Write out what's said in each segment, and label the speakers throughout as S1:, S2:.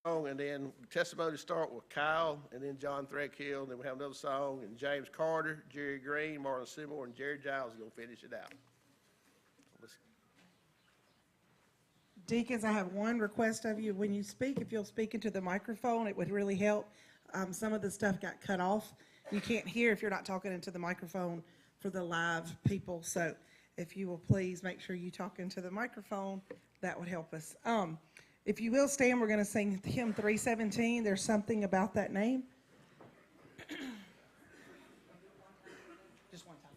S1: And then testimonies start with Kyle, and then John Threadkill, and then we have another song, and James Carter, Jerry Green, Marlon Seymour, and Jerry Giles is going to finish it out.
S2: Deacons, I have one request of you. When you speak, if you'll speak into the microphone, it would really help. Some of the stuff got cut off. You can't hear if you're not talking into the microphone for the live people. So if you will please make sure you talk into the microphone, that would help us. If you will stand, we're going to sing hymn 317. There's something about that name. Just one time.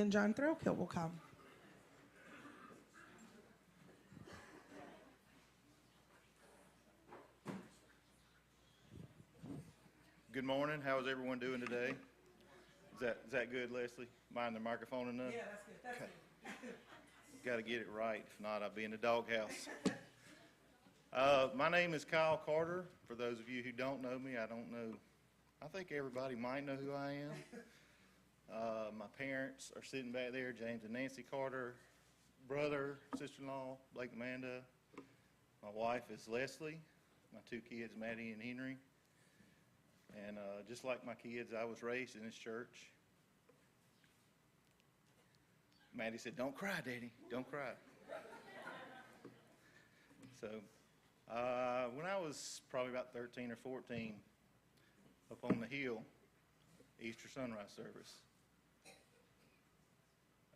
S2: John Threadkill will come.
S3: Good morning. How is everyone doing today? Is that good, Leslie? Mind the microphone enough?
S2: Yeah, that's good. That's good.
S3: Got to get it right. If not, I'll be in the doghouse. My name is Kyle Carter. For those of you who don't know me, I don't know. I think everybody might know who I am. My parents are sitting back there, James and Nancy Carter, brother, sister-in-law, Blake and Amanda. My wife is Leslie, my two kids, Maddie and Henry. And just like my kids, I was raised in this church. Maddie said, "Don't cry, Daddy, don't cry." So when I was probably about 13 or 14, up on the hill, Easter sunrise service,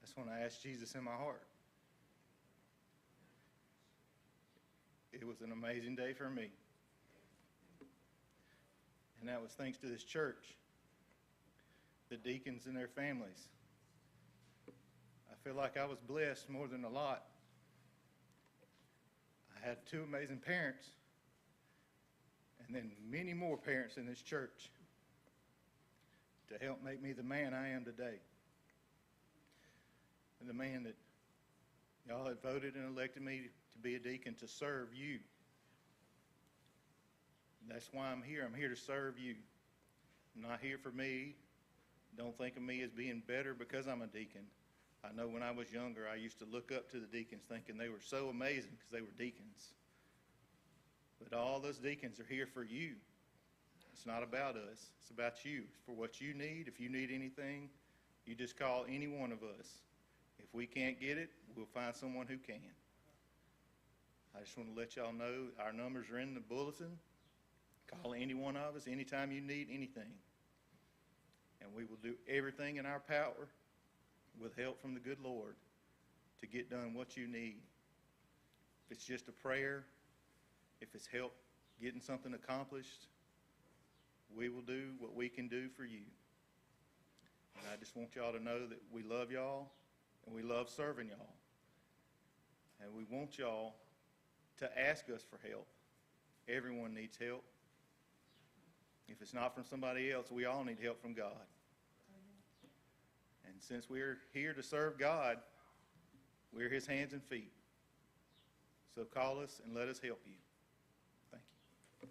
S3: that's when I asked Jesus in my heart. It was an amazing day for me. And that was thanks to this church, the deacons and their families. I feel like I was blessed more than a lot. I had two amazing parents, and then many more parents in this church to help make me the man I am today. And the man that y'all had voted and elected me to be a deacon, to serve you. That's why I'm here. I'm here to serve you. I'm not here for me. Don't think of me as being better because I'm a deacon. I know when I was younger, I used to look up to the deacons thinking they were so amazing because they were deacons. But all those deacons are here for you. It's not about us. It's about you. For what you need, if you need anything, you just call any one of us. If we can't get it, we'll find someone who can. I just want to let y'all know our numbers are in the bulletin. Call any one of us anytime you need anything. And we will do everything in our power with help from the good Lord to get done what you need. If it's just a prayer, if it's help getting something accomplished, we will do what we can do for you. And I just want y'all to know that we love y'all and we love serving y'all. And we want y'all to ask us for help. Everyone needs help. If it's not from somebody else, we all need help from God. And since we're here to serve God, we're his hands and feet. So call us and let us help you. Thank you.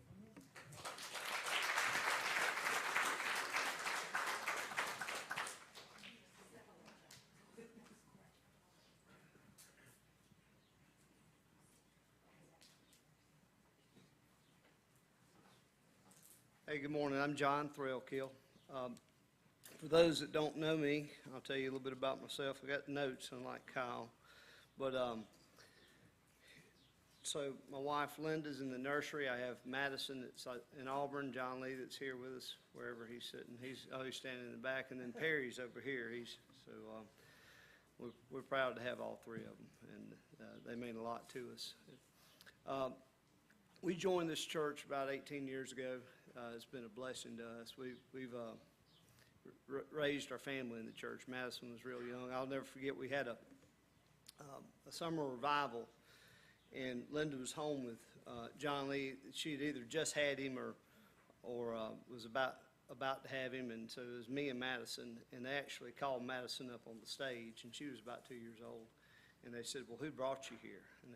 S4: Hey, good morning. I'm John Threadkill. For those that don't know me, I'll tell you a little bit about myself. I got notes, unlike Kyle. But so my wife Linda's in the nursery. I have Madison that's in Auburn, John Lee that's here with us, wherever he's sitting. He's standing in the back, and then Perry's over here. We're proud to have all three of them, and they mean a lot to us. We joined this church about 18 years ago. It's been a blessing to us. We've raised our family in the church. Madison was real young. I'll never forget, we had a summer revival, and Linda was home with John Lee. She had either just had him or was about to have him, and so it was me and Madison, and they actually called Madison up on the stage, and she was about 2 years old, and they said, "Well, who brought you here?" And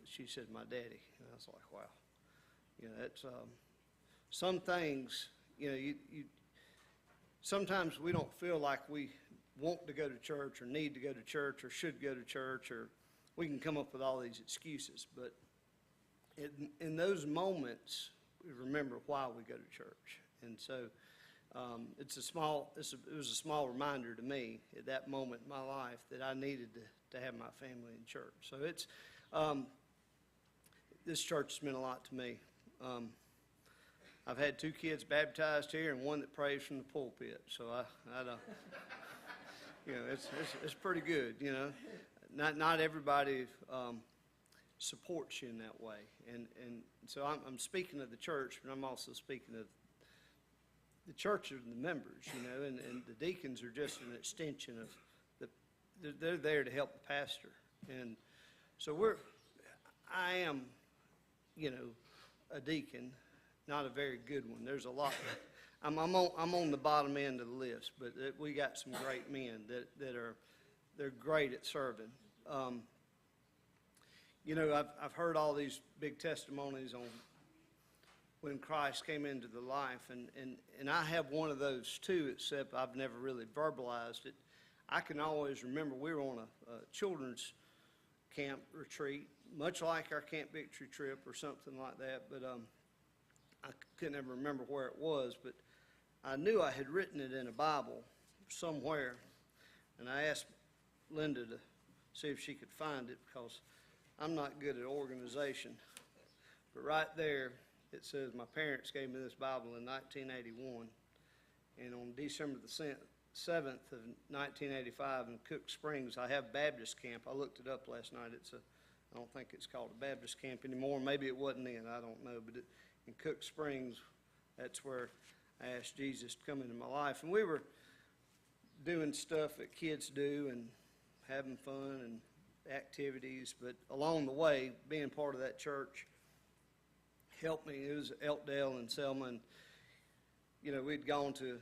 S4: she said, "My daddy." And I was like, wow. You know, that's some things, you know, sometimes we don't feel like we want to go to church or need to go to church or should go to church, or we can come up with all these excuses. But in those moments, we remember why we go to church. And so it was a small reminder to me at that moment in my life that I needed to have my family in church. So this church has meant a lot to me. I've had 2 kids baptized here and 1 that prays from the pulpit. So you know, it's pretty good. You know, not everybody supports you in that way, and so I'm speaking of the church, but I'm also speaking of the church of the members. You know, and the deacons are just an extension of they're there to help the pastor, and so I am, you know, a deacon. Not a very good one. There's a lot. I'm on the bottom end of the list, but we got some great men they're great at serving. You know, I've heard all these big testimonies on when Christ came into the life, and I have one of those too, except I've never really verbalized it. I can always remember we were on a children's camp retreat, much like our Camp Victory trip or something like that, but I couldn't ever remember where it was, but I knew I had written it in a Bible somewhere, and I asked Linda to see if she could find it, because I'm not good at organization. But right there, it says, my parents gave me this Bible in 1981, and on December the 7th of 1985 in Cook Springs, I have Baptist camp. I looked it up last night. I don't think it's called a Baptist camp anymore. Maybe it wasn't then. I don't know, but in Cook Springs, that's where I asked Jesus to come into my life. And we were doing stuff that kids do and having fun and activities, but along the way, being part of that church helped me. It was Elkdale and Selma, and, you know, we'd gone to,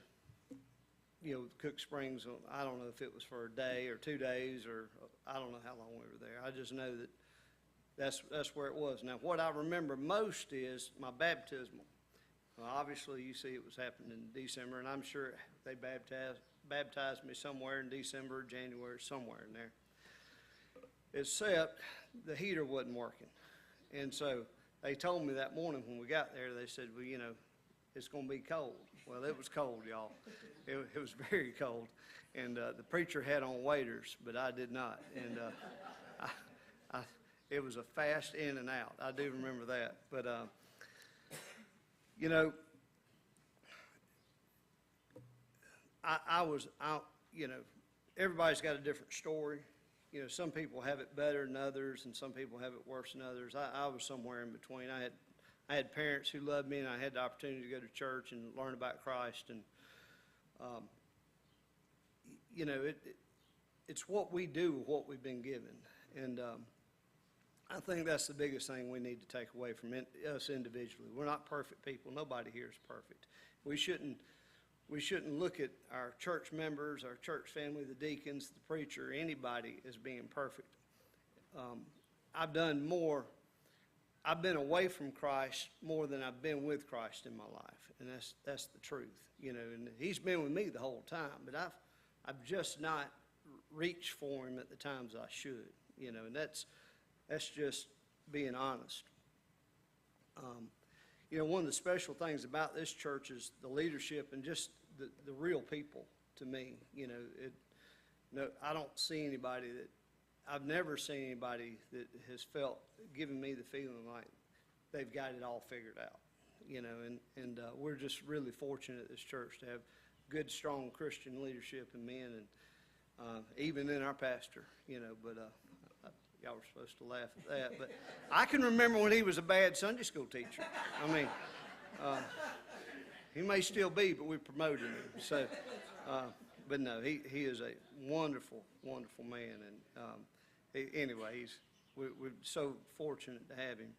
S4: you know, Cook Springs, I don't know if it was for a day or 2 days, or I don't know how long we were there. I just know that that's where it was. Now, what I remember most is my baptismal. Well, obviously, you see it was happening in December, and I'm sure they baptized me somewhere in December or January, somewhere in there. Except the heater wasn't working. And so they told me that morning when we got there, they said, well, you know, it's going to be cold. Well, it was cold, y'all. It was very cold. And the preacher had on waders, but I did not. And it was a fast in and out. I do remember that. But, you know, you know, everybody's got a different story. You know, some people have it better than others, and some people have it worse than others. I was somewhere in between. I had parents who loved me, and I had the opportunity to go to church and learn about Christ. And, you know, it's what we do with what we've been given. And I think that's the biggest thing we need to take away from us individually. We're not perfect people. Nobody here is perfect. We shouldn't look at our church members, our church family, the deacons, the preacher, anybody as being perfect. I've been away from Christ more than I've been with Christ in my life, and that's the truth, you know. And He's been with me the whole time, but I've just not reached for Him at the times I should, you know. And that's just being honest. You know, one of the special things about this church is the leadership and just the real people to me. No, I don't see anybody I've never seen anybody that has given me the feeling like they've got it all figured out. And we're just really fortunate at this church to have good, strong Christian leadership and men, and even in our pastor, but y'all were supposed to laugh at that. But I can remember when he was a bad Sunday school teacher. I mean, he may still be, but we promoted him. So, but no, he is a wonderful, wonderful man. And anyway, we're so fortunate to have him.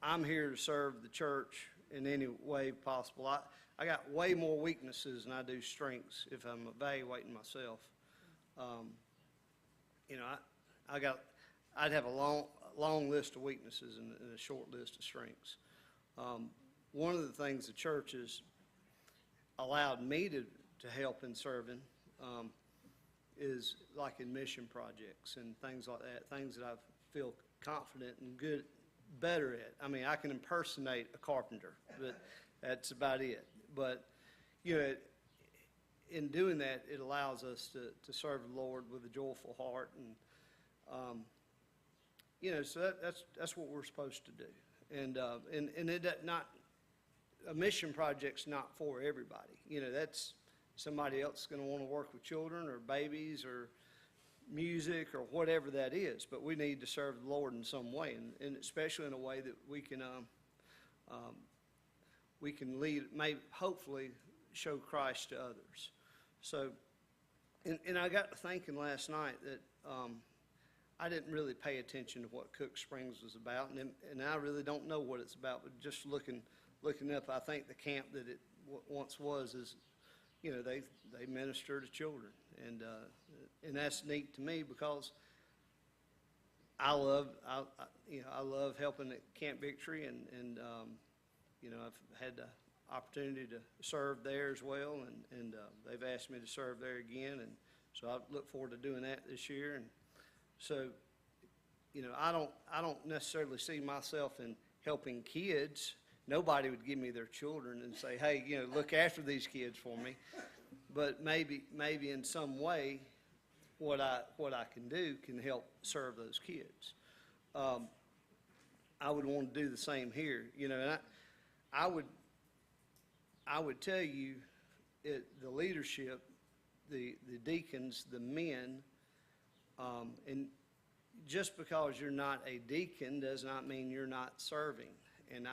S4: I'm here to serve the church in any way possible. I got way more weaknesses than I do strengths if I'm evaluating myself. I'd have a long list of weaknesses and a short list of strengths. One of the things the church has allowed me to help in serving is like in mission projects and things like that, things that I feel confident and better at. I mean, I can impersonate a carpenter, but that's about it. But, in doing that, it allows us to serve the Lord with a joyful heart. And, so that's what we're supposed to do. And a mission project's not for everybody. That's somebody else going to want to work with children or babies or music or whatever that is. But we need to serve the Lord in some way, and especially in a way that we can lead, maybe hopefully show Christ to others. So, and I got to thinking last night that I didn't really pay attention to what Cook Springs was about, and I really don't know what it's about. But just looking up, I think the camp that it once was is, they minister to children, and that's neat to me because I love helping at Camp Victory, and I've had the opportunity to serve there as well, and they've asked me to serve there again, and so I look forward to doing that this year. And so, I don't necessarily see myself in helping kids. Nobody would give me their children and say, hey, look after these kids for me. But maybe in some way, what I can do can help serve those kids. I would want to do the same here, and I would tell you, the leadership, the deacons, the men, and just because you're not a deacon does not mean you're not serving. And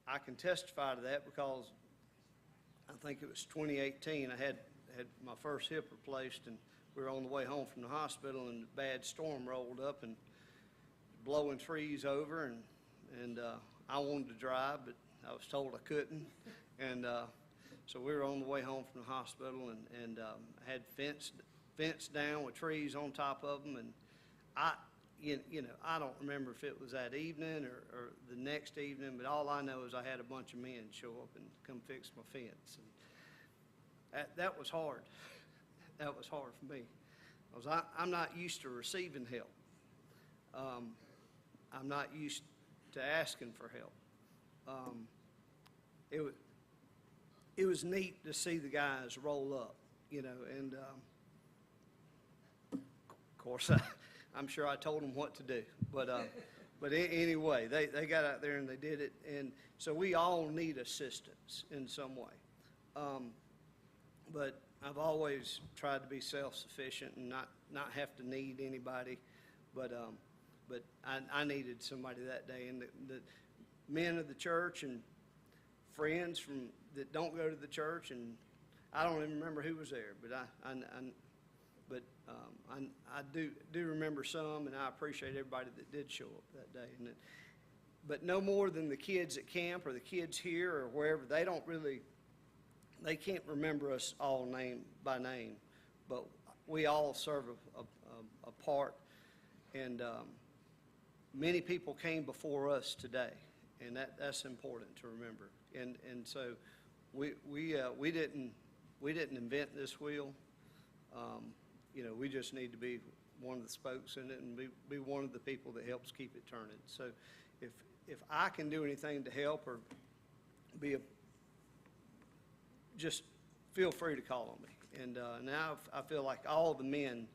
S4: I can testify to that because I think it was 2018. I had my first hip replaced, and we were on the way home from the hospital, and a bad storm rolled up and blowing trees over, and I wanted to drive, but I was told I couldn't, and so we were on the way home from the hospital, and had fence down with trees on top of them, and I don't remember if it was that evening or the next evening, but all I know is I had a bunch of men show up and come fix my fence, and that was hard. That was hard for me, because I'm not used to receiving help. I'm not used to asking for help. It was neat to see the guys roll up, and of course I'm sure I told them what to do, but anyway, they got out there and they did it, and so we all need assistance in some way. But I've always tried to be self-sufficient and not have to need anybody, but I needed somebody that day, and the men of the church and friends that don't go to the church, and I don't even remember who was there, but I do remember some, and I appreciate everybody that did show up that day. But no more than the kids at camp or the kids here or wherever, they can't remember us all name by name, but we all serve a part, and many people came before us today, and that's important to remember. And so we didn't invent this wheel. We just need to be one of the spokes in it and be one of the people that helps keep it turning. So if I can do anything to help or just feel free to call on me. And now I feel like all the men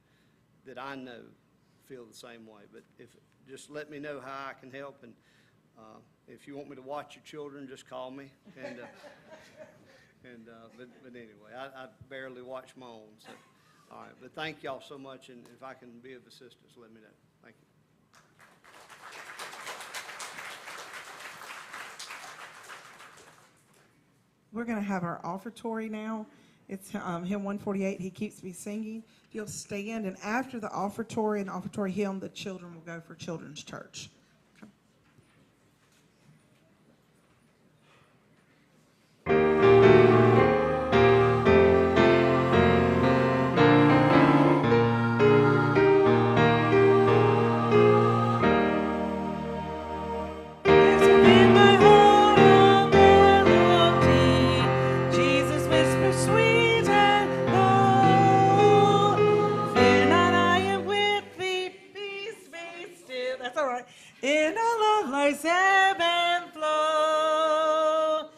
S4: that I know feel the same way. But just let me know how I can help. And if you want me to watch your children, just call me. And but anyway, I barely watch my own. So, all right. But thank y'all so much. And if I can be of assistance, let me know. Thank you.
S2: We're going to have our offertory now. It's hymn 148, He Keeps Me Singing. If you'll stand, and after the offertory and offertory hymn, the children will go for children's church. In a love like ebb and flow,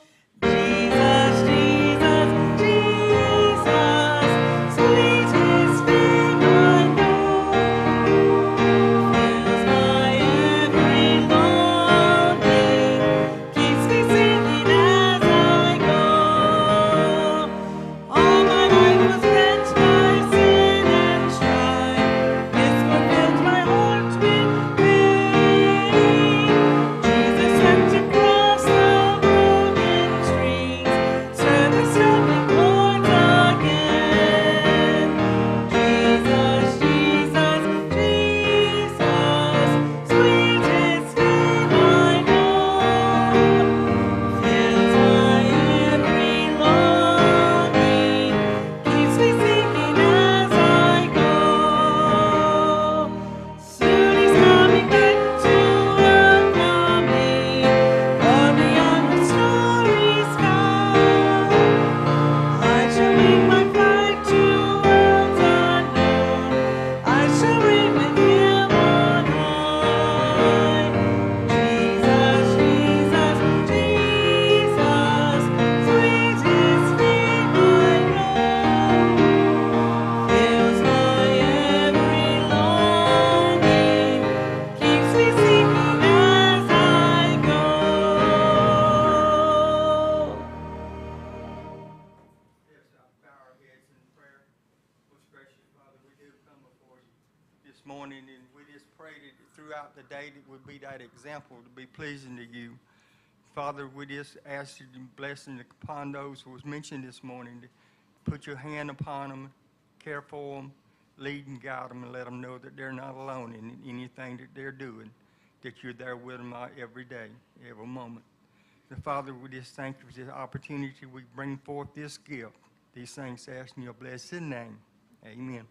S2: Jesus, Jesus, Jesus, sweetest name I know, fills my every longing, keeps me singing as I go. All my life was wrenched by sin and strife, this one fills my heart with Jesus went across the broken streets, stirred the stumbling chords again. Jesus, Jesus, Jesus, sweetest name I know, fills my every longing, keeps me singing as I go. Soon He's coming back to welcome me, far beyond the starry sky. I shall wing my flight to worlds unknown. I shall reign with Him on high. Jesus, Jesus, Jesus, sweetest name I know, fills my every longing, keeps me singing as I go.
S5: Yes, bow our heads in prayer. Most gracious Father, we do come before you this morning, and we just pray that throughout the day that would be that example to be pleasing to you. Father, we just ask you to blessing upon those who was mentioned this morning, to put your hand upon them, care for them, lead and guide them, and let them know that they're not alone in anything that they're doing, that you're there with them every day, every moment. And Father, we just thank you for this opportunity we bring forth this gift. These things ask in your blessed name. Amen.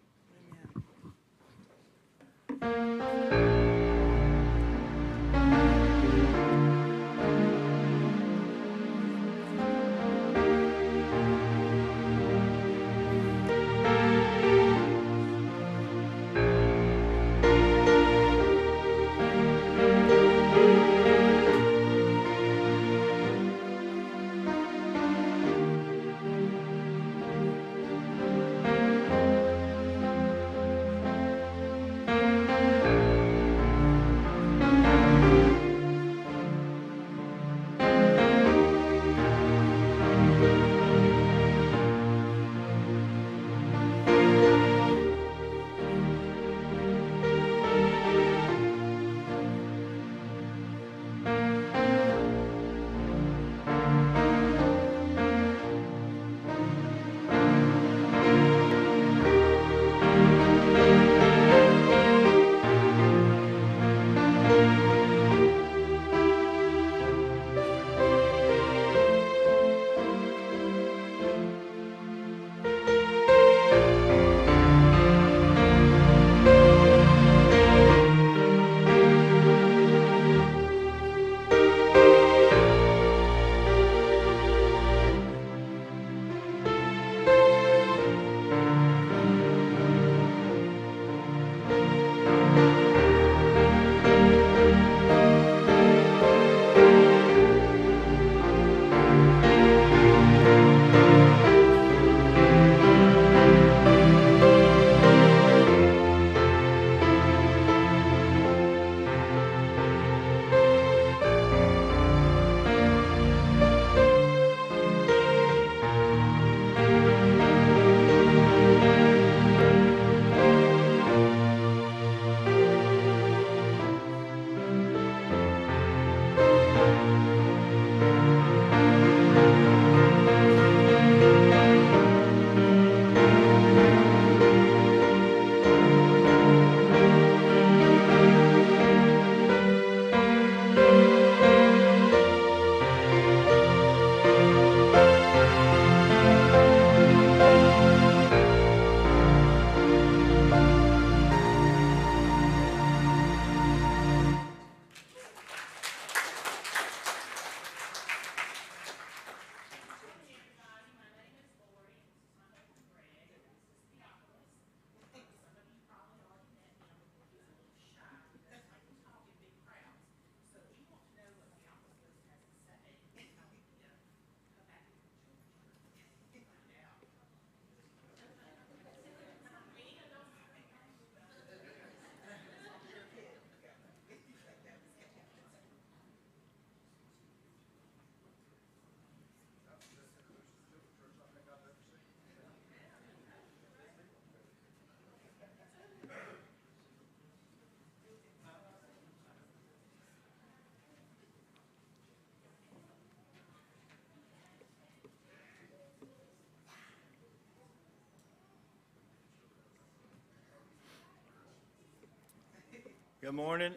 S6: Good morning.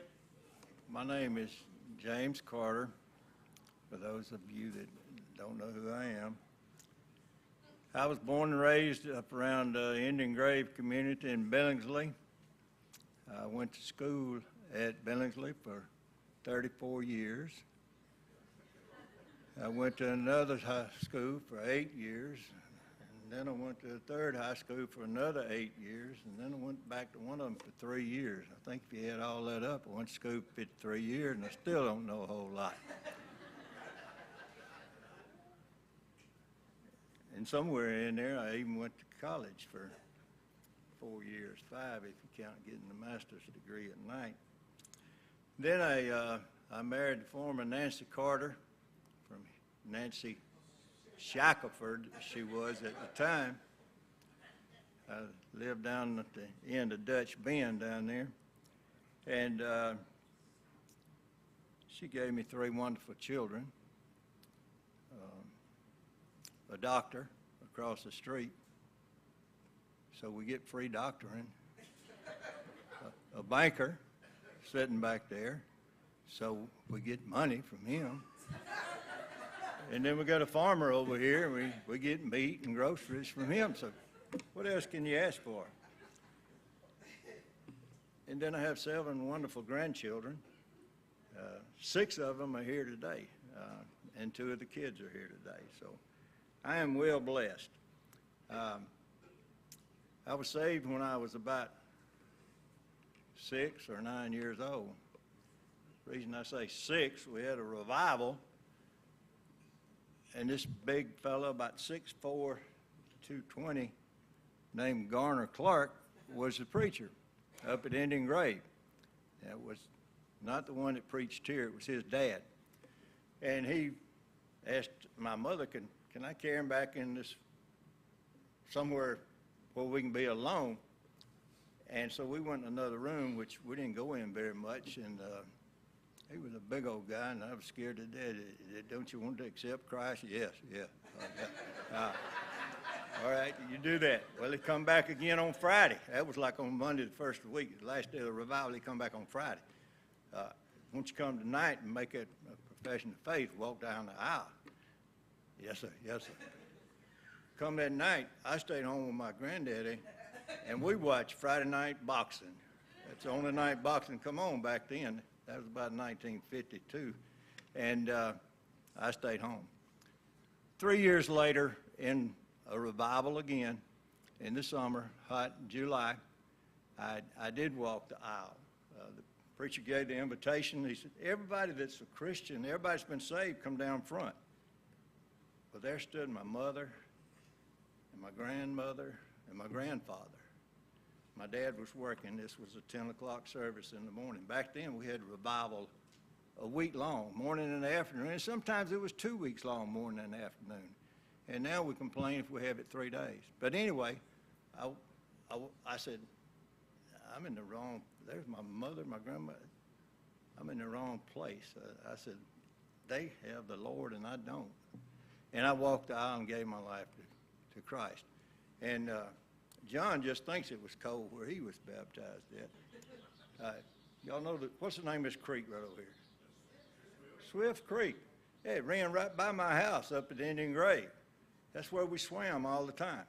S6: My name is James Carter, for those of you that don't know who I am. I was born and raised up around Indian Grave community in Billingsley. I went to school at Billingsley for 34 years. I went to another high school for 8 years, and then I went to a third high school for another 8 years, and then I went back to one of them for 3 years. I think if you add all that up, I went to school for 53 years, and I still don't know a whole lot. And somewhere in there, I even went to college for 4 years, 5 if you count getting the master's degree at night. Then I married the former Nancy Carter, from Nancy Shackelford, she was at the time. I lived down at the end of Dutch Bend down there. And she gave me 3 wonderful children, a doctor across the street, so we get free doctoring, a banker sitting back there, so we get money from him. And then we got a farmer over here, and we get meat and groceries from him, so what else can you ask for? And then I have 7 wonderful grandchildren. 6 of them are here today, and 2 of the kids are here today, so I am well blessed. I was saved when I was about 6 or 9 years old. The reason I say 6, we had a revival, and this big fellow, about 6'4", 220, named Garner Clark, was the preacher up at Indian Grave. That was not the one that preached here, it was his dad. And he asked my mother, can I carry him back in this, somewhere where we can be alone? And so we went in another room, which we didn't go in very much, and he was a big old guy, and I was scared to death. Don't you want to accept Christ? Yes, yeah. All right, you do that. Well, he come back again on Friday. That was like on Monday, the first of the week, the last day of the revival. He come back on Friday. Won't you come tonight and make a profession of faith, walk down the aisle? Yes, sir, yes, sir. Come that night, I stayed home with my granddaddy, and we watched Friday night boxing. That's the only night boxing come on back then. That was about 1952, and I stayed home. 3 years later, in a revival again, in the summer, hot July, I did walk the aisle. The preacher gave the invitation. He said, everybody that's a Christian, everybody's been saved, come down front. But there stood my mother and my grandmother and my grandfather. My dad was working. This was a 10 o'clock service in the morning. Back then, we had revival a week long, morning and afternoon, and sometimes it was 2 weeks long, morning and afternoon. And now we complain if we have it 3 days. But anyway, I said, I'm in the wrong, there's my mother, my grandmother. I'm in the wrong place. I said, they have the Lord and I don't. And I walked the aisle and gave my life to Christ. And John just thinks it was cold where he was baptized at. Y'all know, what's the name of this creek right over here? Swift Creek. Yeah, it ran right by my house up at Indian Grave. That's where we swam all the time.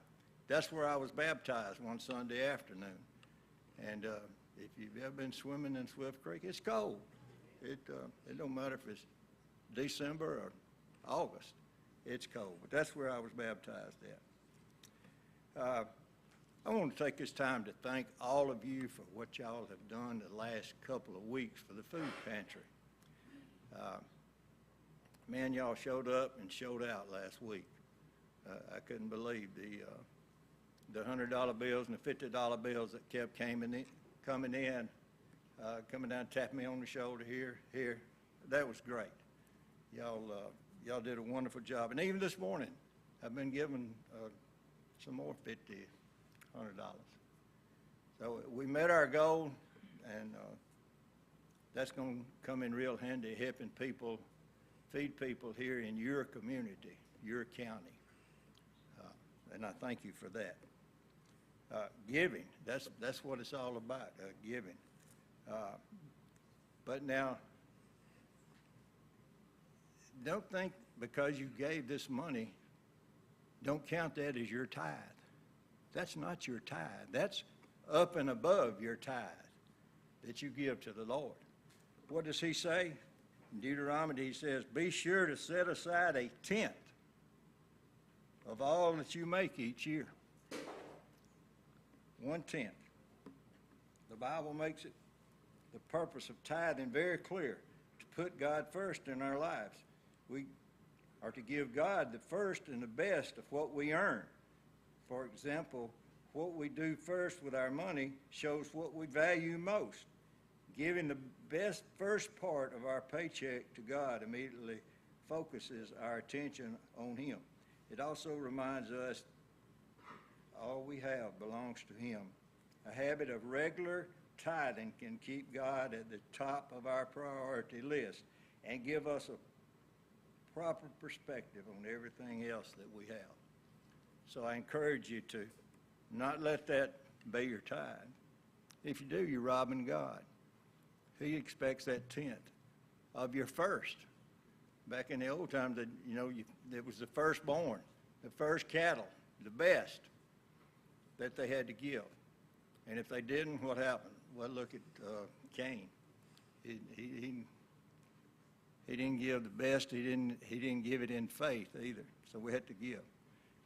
S6: That's where I was baptized one Sunday afternoon. And if you've ever been swimming in Swift Creek, it's cold. It don't matter if it's December or August. It's cold, but that's where I was baptized at. I want to take this time to thank all of you for what y'all have done the last couple of weeks for the food pantry. Man, y'all showed up and showed out last week. I couldn't believe the $100 bills and the $50 bills that kept coming down, tapping me on the shoulder here. That was great. Y'all did a wonderful job. And even this morning, I've been given some more $50, $100. So we met our goal, and that's going to come in real handy, helping people, feed people here in your community, your county. And I thank you for that. Giving, that's what it's all about, giving. But now, don't think because you gave this money, don't count that as your tithe. That's not your tithe. That's up and above your tithe that you give to the Lord. What does he say? In Deuteronomy, he says, be sure to set aside a tenth of all that you make each year. 1/10. The Bible makes it the purpose of tithing very clear, to put God first in our lives. We are to give God the first and the best of what we earn. For example, what we do first with our money shows what we value most. Giving the best first part of our paycheck to God immediately focuses our attention on Him. It also reminds us all we have belongs to Him. A habit of regular tithing can keep God at the top of our priority list and give us a proper perspective on everything else that we have. So I encourage you to not let that be your tithe. If you do, you're robbing God. He expects that tenth of your first. Back in the old times, it was the firstborn, the first cattle, the best that they had to give. And if they didn't, what happened? Well, look at Cain. He didn't give the best. He didn't give it in faith either. So we had to give.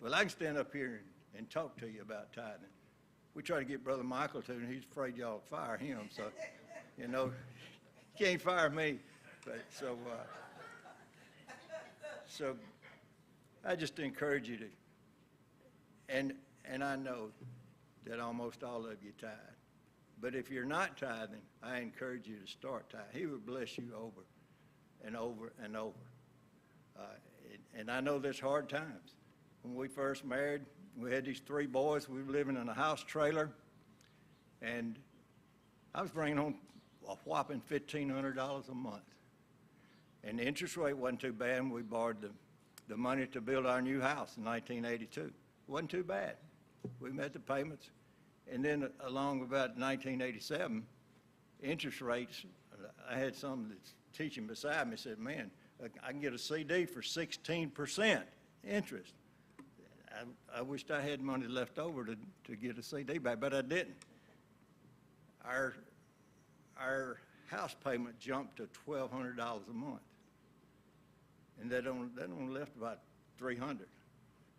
S6: Well, I can stand up here and talk to you about tithing. We try to get Brother Michael to, and he's afraid y'all fire him. So, he can't fire me. But so I just encourage you to, and I know that almost all of you tithe. But if you're not tithing, I encourage you to start tithing. He will bless you over and over and over. And I know there's hard times. When we first married, we had these 3 boys. We were living in a house trailer. And I was bringing home a whopping $1,500 a month. And the interest rate wasn't too bad, and we borrowed the money to build our new house in 1982. It wasn't too bad. We met the payments. And then along about 1987, interest rates, I had someone that's teaching beside me said, man, I can get a CD for 16% interest. I wished I had money left over to get a CD back, but I didn't. Our house payment jumped to $1,200 a month. And that only left about $300.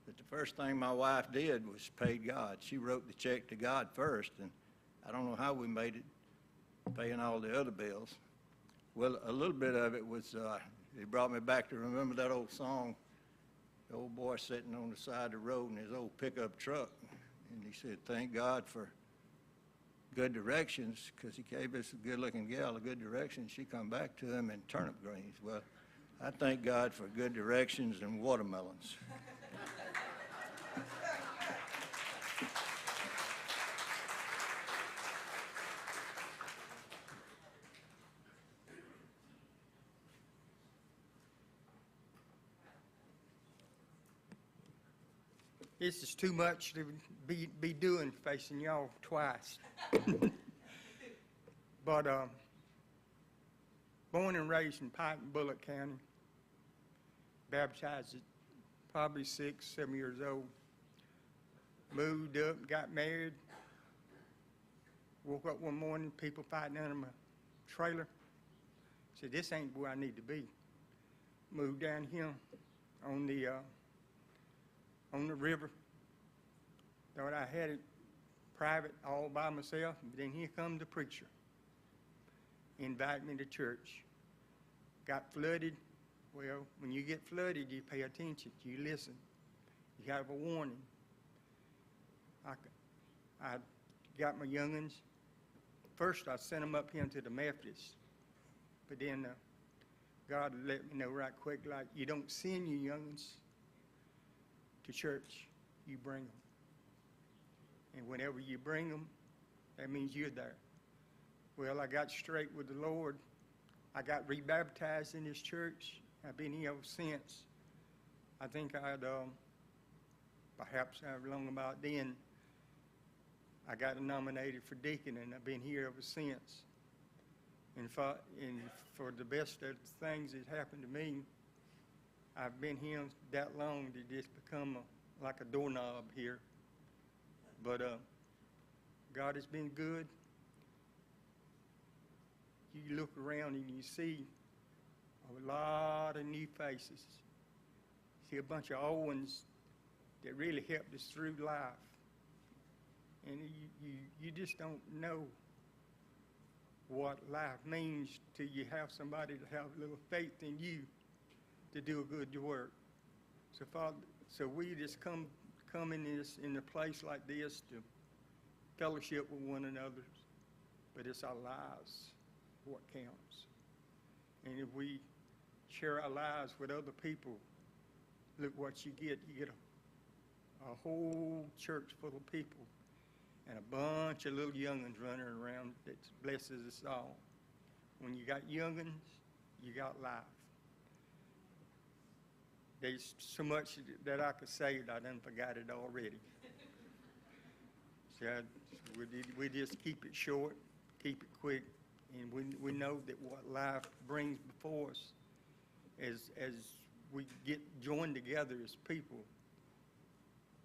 S6: But the first thing my wife did was pay God. She wrote the check to God first, and I don't know how we made it, paying all the other bills. Well, a little bit of it was, it brought me back to remember that old song, the old boy sitting on the side of the road in his old pickup truck. And he said, thank God for good directions, because he gave this good-looking gal a good direction. She come back to him in turnip greens. Well, I thank God for good directions and watermelons.
S5: This is too much to be doing facing y'all twice. But born and raised in Pike and Bullock County, baptized at probably 6, 7 years old. Moved up, got married. Woke up one morning, people fighting under my trailer. Said, this ain't where I need to be. Moved down here on the river. Thought I had it private all by myself, but then here come the preacher. Invite me to church. Got flooded. Well, when you get flooded, you pay attention. You listen. You have a warning. I got my young'uns. First, I sent them up here to the Methodist. But then God let me know right quick, like, you don't send your young'uns to church, you bring them. And whenever you bring them, that means you're there. Well, I got straight with the Lord. I got rebaptized in this church. I've been here ever since. I think I'd, perhaps however long about then, I got nominated for deacon, and I've been here ever since. And for the best of the things that happened to me, I've been here that long to just become like a doorknob here. But God has been good. You look around and you see a lot of new faces. See a bunch of old ones that really helped us through life. And you just don't know what life means till you have somebody to have a little faith in you to do a good work. So Father, so we just come in a place like this to fellowship with one another, but it's our lives what counts. And if we share our lives with other people, look what you get. You get a whole church full of people and a bunch of little young'uns running around that blesses us all. When you got young'uns, you got life. There's so much that I could say that I done forgot it already. So we just keep it short, keep it quick, and we know that what life brings before us as we get joined together as people,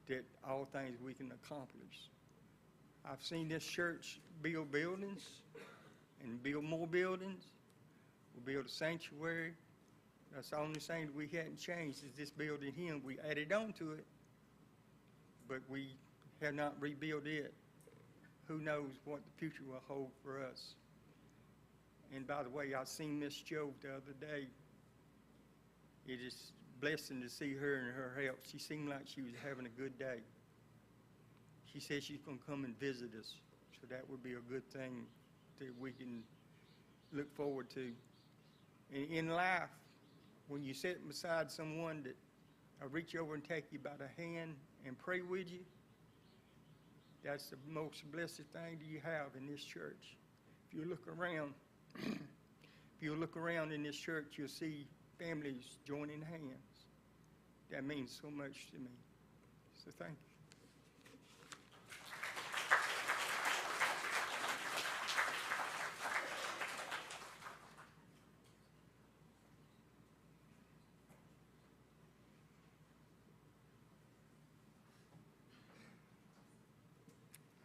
S5: that all things we can accomplish. I've seen this church build buildings and build more buildings. We build a sanctuary. That's the only thing that we hadn't changed is this building here. We added on to it, but we have not rebuilt it. Who knows what the future will hold for us? And by the way, I seen Miss Joe the other day. It is a blessing to see her and her health. She seemed like she was having a good day. She said she's going to come and visit us, so that would be a good thing that we can look forward to. In life, when you sit beside someone that will reach over and take you by the hand and pray with you, that's the most blessed thing that you have in this church. If you look around in this church, you'll see families joining hands. That means so much to me. So thank you.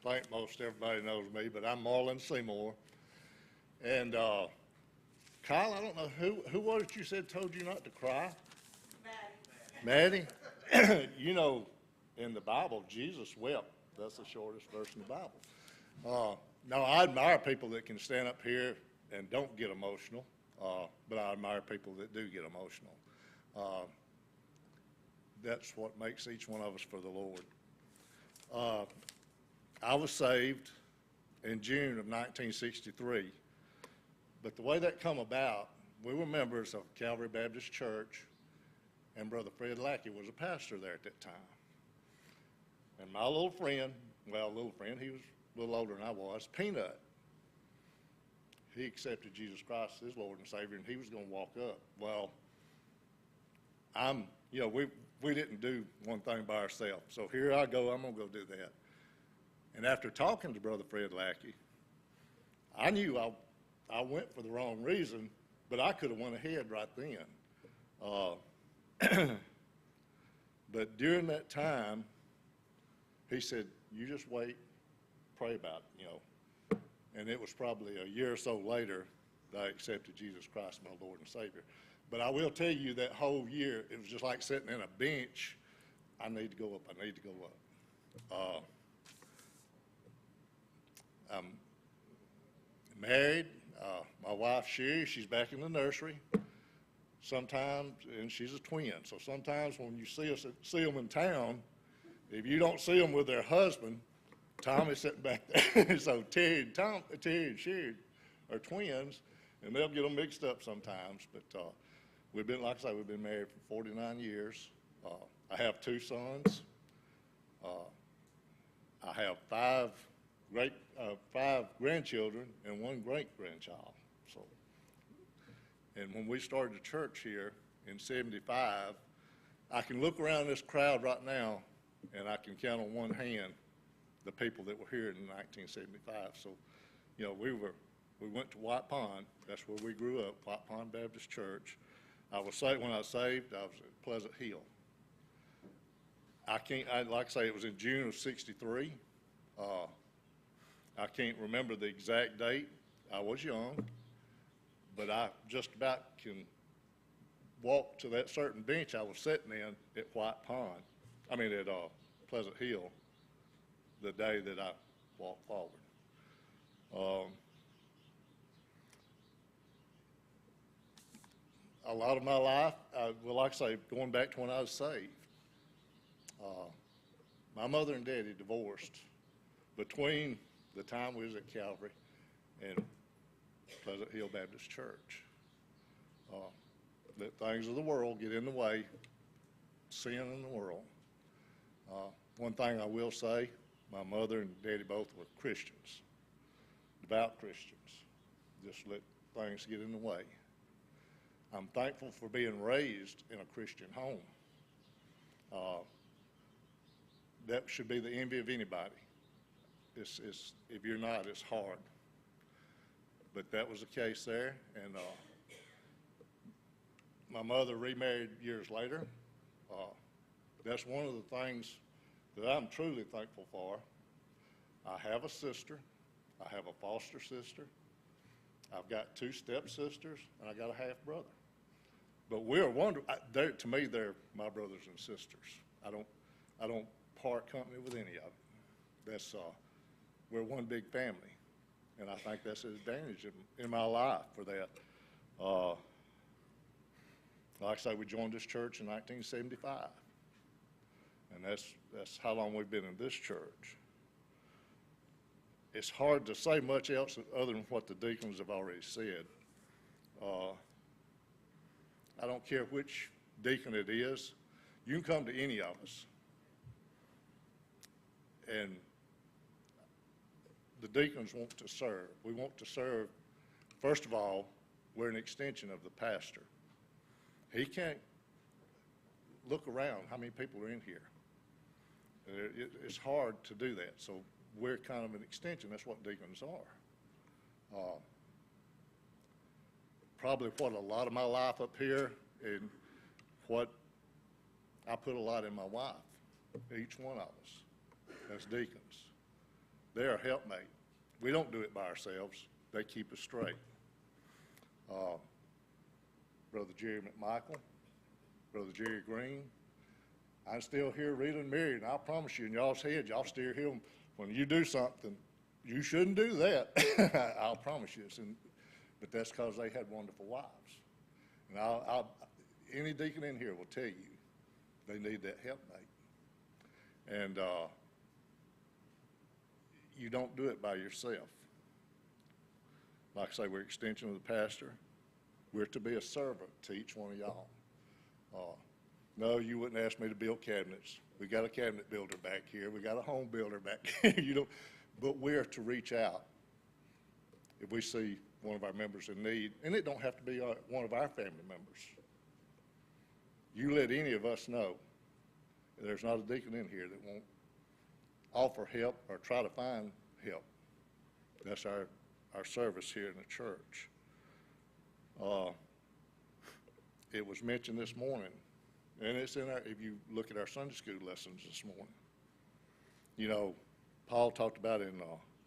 S7: I think most everybody knows me, but I'm Marlon Seymour. And Kyle, I don't know, who was it you said told you not to cry? Maddie. Maddie? You know, in the Bible, Jesus wept. That's the shortest verse in the Bible. Now, I admire people that can stand up here and don't get emotional, but I admire people that do get emotional. That's what makes each one of us for the Lord. I was saved in June of 1963, but the way that come about, we were members of Calvary Baptist Church, and Brother Fred Lackey was a pastor there at that time. And my little friend, he was a little older than I was, Peanut, he accepted Jesus Christ as his Lord and Savior, and he was going to walk up. Well, we didn't do one thing by ourselves, so here I go, I'm going to go do that. And after talking to Brother Fred Lackey, I knew I went for the wrong reason, but I could have went ahead right then. But during that time, he said, you just wait, pray about it, And it was probably a year or so later that I accepted Jesus Christ, my Lord and Savior. But I will tell you that whole year, it was just like sitting in a bench. I need to go up, I need to go up. I'm married. My wife, Sherry, she's back in the nursery. Sometimes, and she's a twin, so sometimes when you see them in town, if you don't see them with their husband, Tommy's sitting back there. So Terry and Sherry are twins, and they'll get them mixed up sometimes. But we've been, like I say, we've been married for 49 years. I have 2 sons. I have 5 grandchildren and 1 great-grandchild. So, and when we started the church here in '75, I can look around this crowd right now, and I can count on one hand the people that were here in 1975. So, we were we went to White Pond. That's where we grew up, White Pond Baptist Church. When I was saved, I was at Pleasant Hill. Like I say, it was in June of '63. I can't remember the exact date. I was young, but I just about can walk to that certain bench I was sitting in at Pleasant Hill, the day that I walked forward. A lot of my life, like I say, going back to when I was saved, my mother and daddy divorced between the time we was at Calvary and Pleasant Hill Baptist Church. Let things of the world get in the way, sin in the world. One thing I will say, my mother and daddy both were Christians, devout Christians. Just let things get in the way. I'm thankful for being raised in a Christian home. That should be the envy of anybody. If you're not, it's hard. But that was the case there, and my mother remarried years later. That's one of the things that I'm truly thankful for. I have a sister. I have a foster sister. I've got 2 stepsisters, and I got a half brother. But to me, they're my brothers and sisters. I don't part company with any of them. We're one big family, and I think that's an advantage in my life for that. Like I say, we joined this church in 1975, and that's how long we've been in this church. It's hard to say much else other than what the deacons have already said. I don't care which deacon it is. You can come to any of us. And the deacons want to serve. We want to serve. First of all, we're an extension of the pastor. He can't look around how many people are in here. It's hard to do that. So we're kind of an extension. That's what deacons are. Probably what a lot of my life up here and what I put a lot in my wife, each one of us as deacons. They're a helpmate. We don't do it by ourselves. They keep us straight. Brother Jerry McMichael, Brother Jerry Green. I'm still here reading Mary, and I promise you, in y'all's head, y'all still hear them. When you do something, you shouldn't do that. I'll promise you. But that's because they had wonderful wives. And any deacon in here will tell you they need that helpmate. And you don't do it by yourself. Like I say, we're an extension of the pastor. We're to be a servant to each one of y'all. No, you wouldn't ask me to build cabinets. We got a cabinet builder back here. We got a home builder back here. But we're to reach out if we see one of our members in need, and it don't have to be one of our family members. You let any of us know. There's not a deacon in here that won't offer help or try to find help. That's our service here in the church. It was mentioned this morning, and it's if you look at our Sunday school lessons this morning. You know, Paul talked about in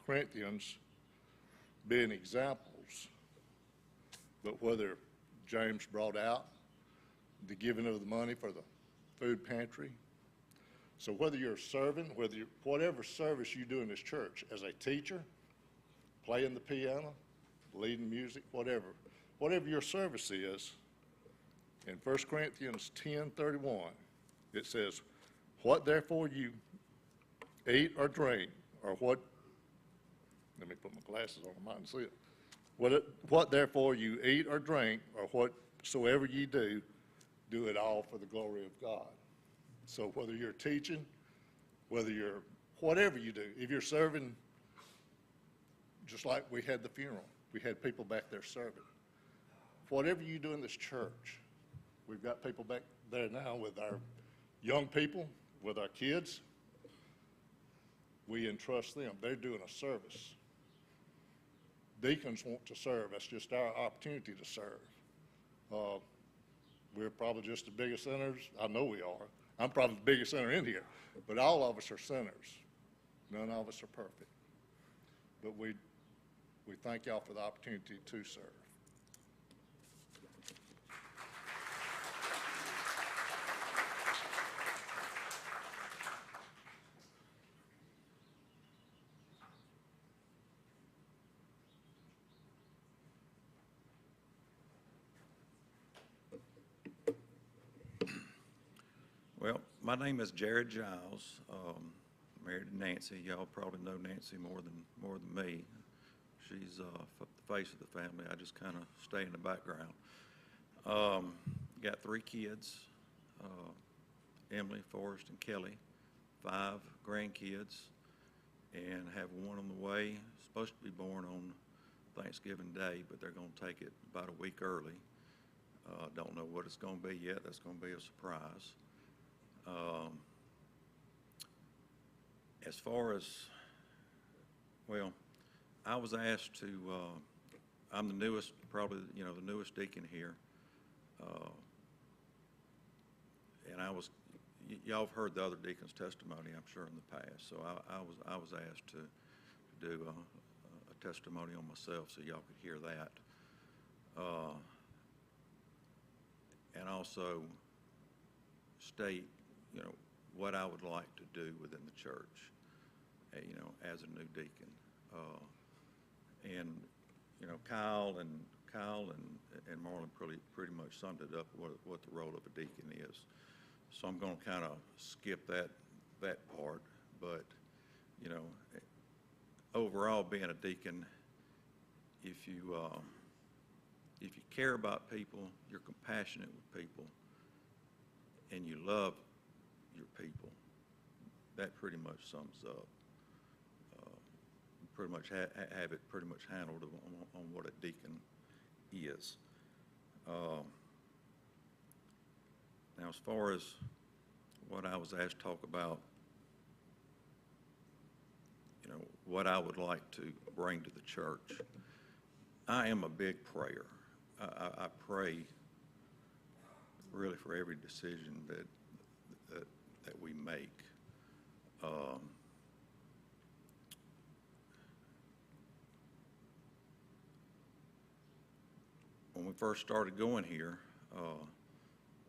S7: Corinthians being examples, but whether James brought out the giving of the money for the food pantry. So whether you're serving, whatever service you do in this church, as a teacher, playing the piano, leading music, whatever your service is, in 1 Corinthians 10:31, it says, what therefore you eat or drink, or what, let me put my glasses on, I mightn't see it. What therefore you eat or drink, or whatsoever ye do, do it all for the glory of God. So whether you're teaching, whatever you do, if you're serving, just like we had the funeral, we had people back there serving. Whatever you do in this church, we've got people back there now with our young people, with our kids. We entrust them. They're doing a service. deacons want to serve. That's just our opportunity to serve. We're probably just the biggest sinners. I know we are. I'm probably the biggest sinner in here, but all of us are sinners. None of us are perfect. But we thank y'all for the opportunity to serve.
S8: Well, my name is Jared Giles. Married to Nancy. Y'all probably know Nancy more than me. She's the face of the family. I just kind of stay in the background. Got 3 kids, Emily, Forrest, and Kelly. 5 grandkids, and have one on the way. Supposed to be born on Thanksgiving Day, but they're going to take it about a week early. Don't know what it's going to be yet. That's going to be a surprise. As far as, well, I was asked to, I'm the newest, probably, the newest deacon here. And y'all have heard the other deacon's testimony, I'm sure, in the past. So I was asked to do a testimony on myself so y'all could hear that. And also state, what I would like to do within the church, as a new deacon. And Kyle and Marlon pretty much summed it up what the role of a deacon is. So I'm going to kind of skip that part, but overall, being a deacon, if you care about people, you're compassionate with people, and you love your people, that pretty much sums up. Pretty much have it pretty much handled on what a deacon is. Now, as far as what I was asked to talk about, what I would like to bring to the church, I am a big prayer. I pray really for every decision that we make. When we first started going here,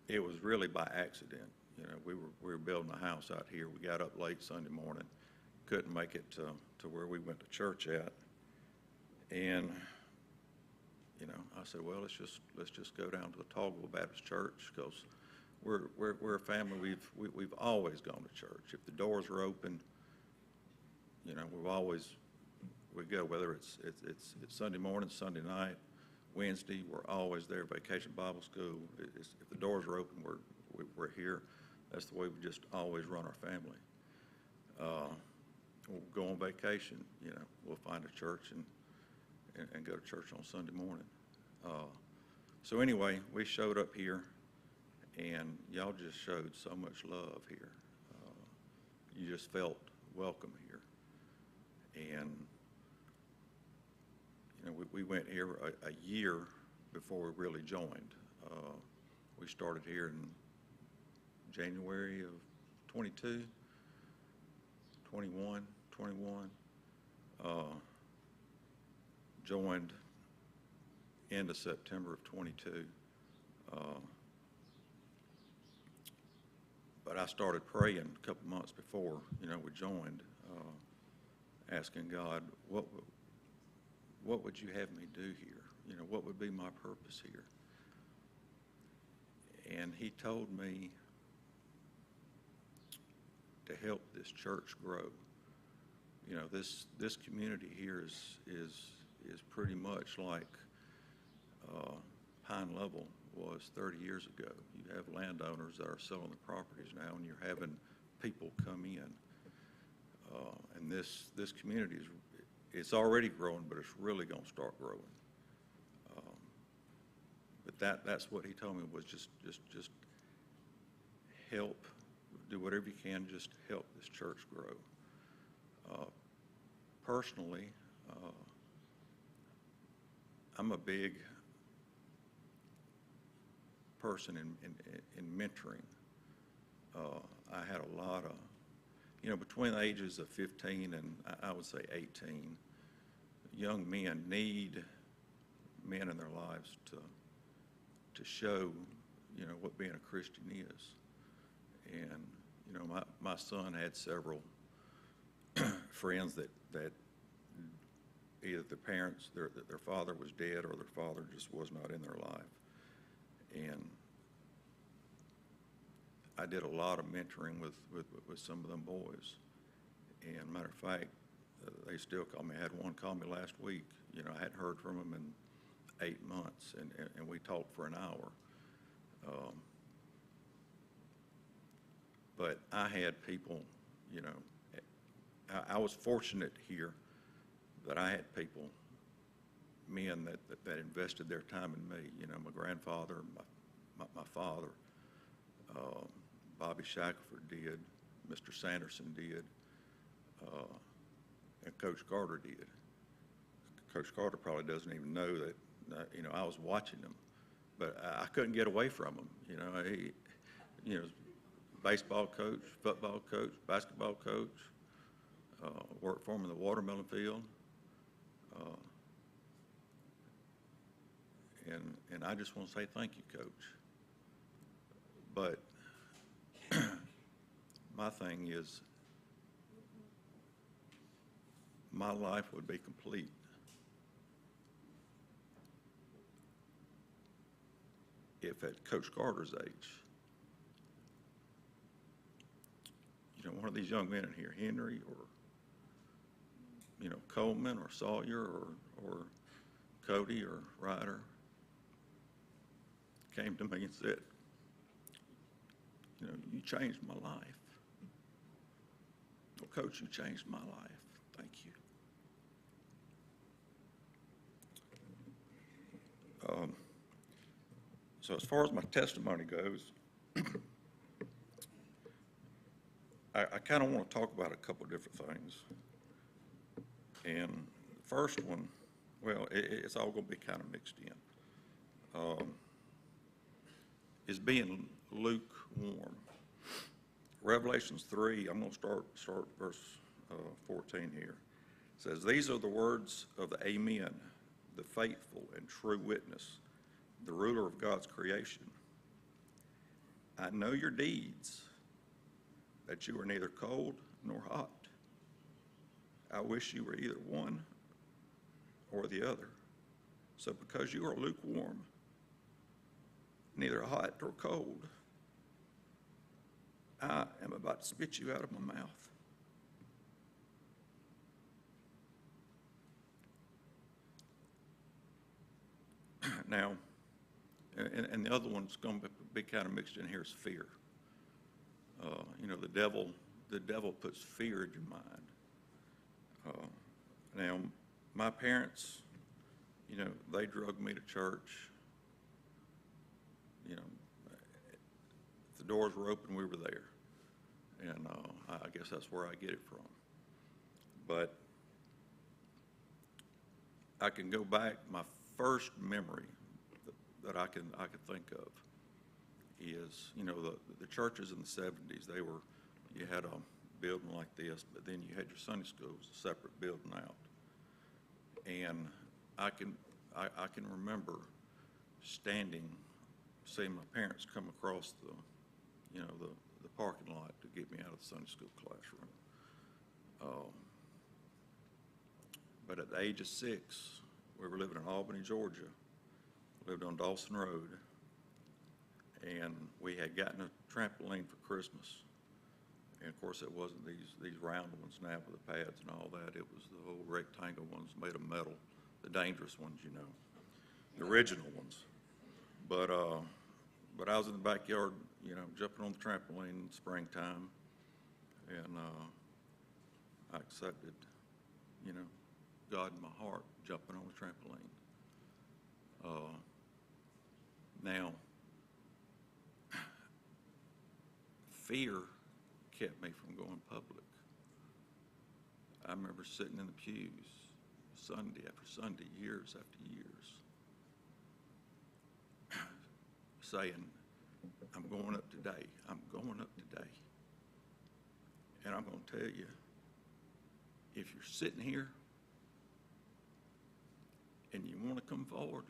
S8: it was really by accident. We were building a house out here. We got up late Sunday morning, couldn't make it to where we went to church at, and I said, well, let's just go down to the Autaugaville Baptist Church, because we're a family. We've always gone to church. If the doors are open, we go, whether it's Sunday morning, Sunday night, Wednesday, we're always there. Vacation Bible School. If the doors are open, we're here. That's the way we just always run our family. We'll go on vacation. We'll find a church and go to church on Sunday morning. So anyway, we showed up here, and y'all just showed so much love here. You just felt welcome here, and we went here a year before we really joined. We started here in January of 21, joined end of September of 22. But I started praying a couple months before, we joined, asking God, what would you have me do here? What would be my purpose here? And he told me to help this church grow. This community here is pretty much like Pine Level was 30 years ago. You have landowners that are selling the properties now, and you're having people come in. And this community it's already growing, but it's really going to start growing. But that's what he told me, was just help, do whatever you can, just help this church grow. Personally, I'm a big person in mentoring. I had a lot of, between the ages of 15 and I would say 18, young men need men in their lives to show, what being a Christian is. And, my son had several friends that either their parents, their father was dead or their father just was not in their life. And I did a lot of mentoring with some of them boys. And matter of fact, they still call me. I had one call me last week. I hadn't heard from him in 8 months, and we talked for an hour. But I had people, I was fortunate here that I had people, men that invested their time in me. My grandfather, my father, Bobby Shackelford did, Mr. Sanderson did, and Coach Carter did. Coach Carter probably doesn't even know that, I was watching him, but I couldn't get away from him. He, baseball coach, football coach, basketball coach, worked for him in the watermelon field. And I just want to say thank you, Coach. But my thing is, my life would be complete if at Coach Carter's age, one of these young men in here, Henry or, Coleman or Sawyer or Cody or Ryder, came to me and said, you changed my life. Well, Coach, you changed my life. Thank you. So as far as my testimony goes, I kind of want to talk about a couple of different things. And the first one, well, it's all going to be kind of mixed in, is being lukewarm. Revelations 3, I'm going to start verse 14 here. It says, "These are the words of the Amen, the faithful and true witness, the ruler of God's creation. I know your deeds, that you are neither cold nor hot. I wish you were either one or the other. So because you are lukewarm, neither hot nor cold, I am about to spit you out of my mouth." Now, and the other one's going to be kind of mixed in here is fear. The devil puts fear in your mind. Now, my parents, they drug me to church. If the doors were open, we were there. And I guess that's where I get it from. But I can go back, my first memory that I can think of is, the churches in the 70s, you had a building like this, but then you had your Sunday schools, a separate building out. And I can remember standing, seeing my parents come across the parking lot to get me out of the Sunday school classroom. But at the age of 6, we were living in Albany, Georgia, lived on Dawson Road, and we had gotten a trampoline for Christmas. And of course, it wasn't these round ones now with the pads and all that. It was the old rectangle ones made of metal, the dangerous ones, the original ones. But I was in the backyard, jumping on the trampoline in springtime, and I accepted, God in my heart, jumping on the trampoline. Now, fear kept me from going public. I remember sitting in the pews Sunday after Sunday, years after years, saying, I'm going up today, I'm going up today. And I'm going to tell you, if you're sitting here and you want to come forward,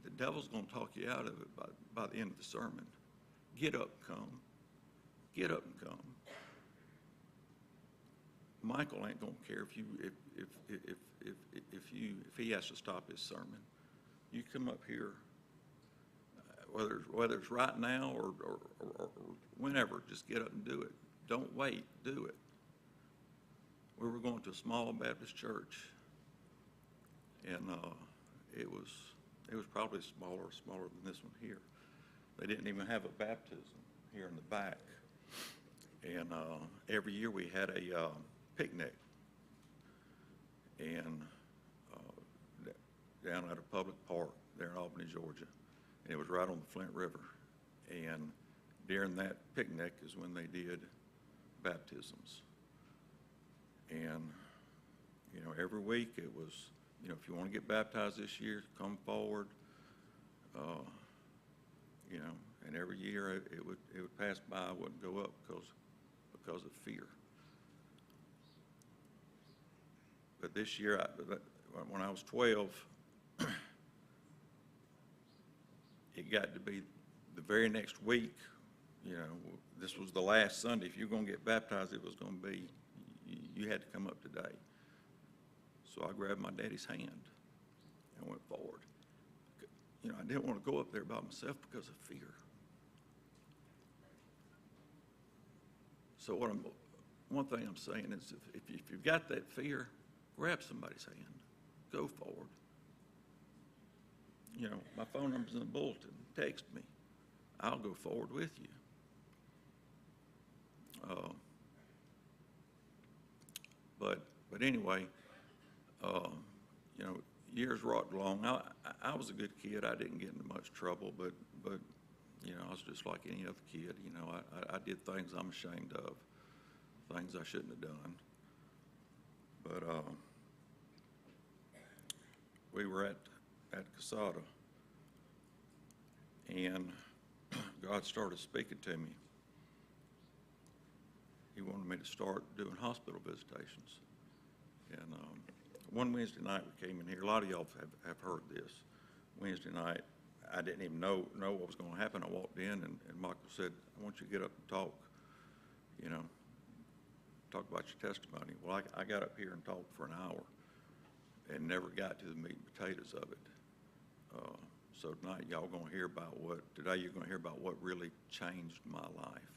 S8: the devil's going to talk you out of it by the end of the sermon. Get up and come. Get up and come. Michael ain't going to care if he has to stop his sermon. You come up here, whether it's right now or whenever, just get up and do it. Don't wait, do it. We were going to a small Baptist church, and it was probably smaller than this one here. They didn't even have a baptism here in the back. And every year we had a picnic, and down at a public park there in Albany, Georgia. And it was right on the Flint River. And during that picnic is when they did baptisms. And, you know, every week it was, you know, if you want to get baptized this year, come forward. You know, and every year it would pass by, I wouldn't go up because of fear. But this year, when I was 12, it got to be the very next week. You know, this was the last Sunday. If you're going to get baptized, it was going to be, you had to come up today. So I grabbed my daddy's hand and went forward. You know, I didn't want to go up there by myself because of fear. So one thing I'm saying is if you've got that fear, grab somebody's hand. Go forward. You know, my phone number's in the bulletin. Text me. I'll go forward with you. But anyway, you know, years rocked along. I was a good kid. I didn't get into much trouble, but you know, I was just like any other kid. You know, I did things I'm ashamed of, things I shouldn't have done. But we were at Casada, and God started speaking to me. He wanted me to start doing hospital visitations. And one Wednesday night we came in here. A lot of y'all have heard this. Wednesday night, I didn't even know what was going to happen. I walked in, and Michael said, I want you to get up and talk, you know, talk about your testimony. Well, I got up here and talked for an hour and never got to the meat and potatoes of it. So tonight, y'all going to hear about today you're going to hear about what really changed my life.